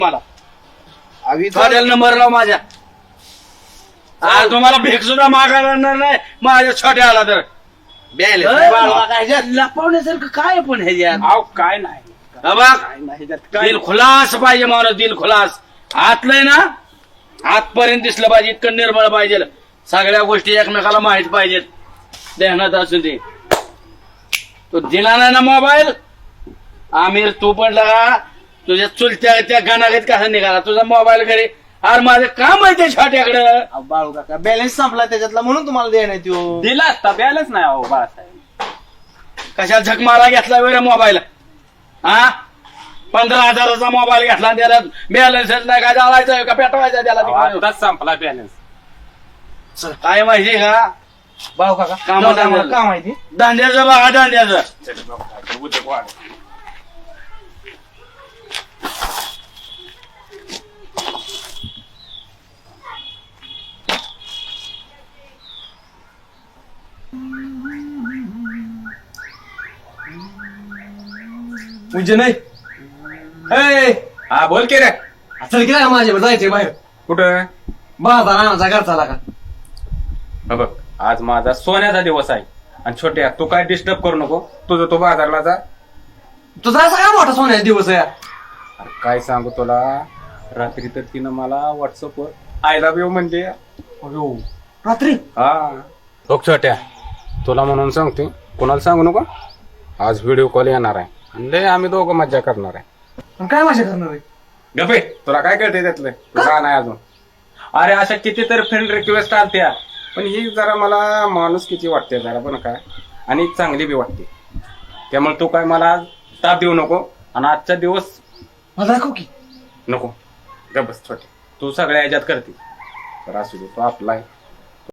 मला छोट्याला नंबर लाव माझ्या. तुम्हाला भेट सुद्धा मागायला नाही माझ्या छोट्या आला तर. लपवण्यासारखं काय पण ह्याच्यात अहो काय नाही दिल खुलास पाहिजे माणूस, दिल खुलास. आतलंय ना आतपर्यंत दिसलं पाहिजे, इतकं निर्मळ पाहिजे. सगळ्या गोष्टी एकमेकाला माहित पाहिजेत. ध्यानात असू दे. तो दिला नाही ना मोबाईल, आमिर तू पण लगा तुझ्या चुलत्या त्या गाणागत कसा निघाला तुझा मोबाईल घरी. अरे माझं काम आहे ते छोट्याकडं. बाळू काका बॅलन्स संपला त्याच्यातला म्हणून तुम्हाला देणार त्यो. दिला असता बॅलन्स नाही अहो बाळासाहेब. कशा झक मारा घेतला वेळ मोबाईल. हा 15,000चा मोबाईल घेतला त्याला बॅलन्स नाही काय जाळायचं का पेटवायचं त्याला. आताच संपला बॅलन्स. काय माहिती का बाळू काका काम काय माहिती दांड्याचं बघा दांड्याचं. उद्योग वाढ. म्हणजे नाही हा बोल की रे. चल की माझ्या जायचंय बाहेर. कुठं? बाजार आणायचा घरचा लागा. बघ आज माझा सोन्याचा दिवस आहे आणि छोट्या तू काय डिस्टर्ब करू नको. तुझं तो बाजारला जा. तुझा असा काय मोठा सोन्याचा दिवस आहे. अरे काय सांगू तुला, रात्री तर तिनं मला व्हॉट्सअपवर आय लव्ह यू म्हणजे. रात्री हा बघ छोट्या, तुला म्हणून सांगते कोणाला सांगू नको. आज व्हिडिओ कॉल येणार आहे आणि लय आम्ही दोघं मज्जा करणार आहे. पण काय माझ्या करणार आहे. गपे तुला काय कळते त्यातलं, तुला नाही अजून. अरे अशा कितीतरी फ्रेंड रिक्वेस्ट आलत्या पण ही जरा मला माणूस किती वाटते जरा पण काय, आणि चांगली बी वाटते. त्यामुळे तू काय मला ताप देऊ नको आणि आजचा दिवस मला दाखव की. नको. गप बस छोटे, तू सगळ्या ह्याच्यात करते तर असू दे, तो आपला आहे.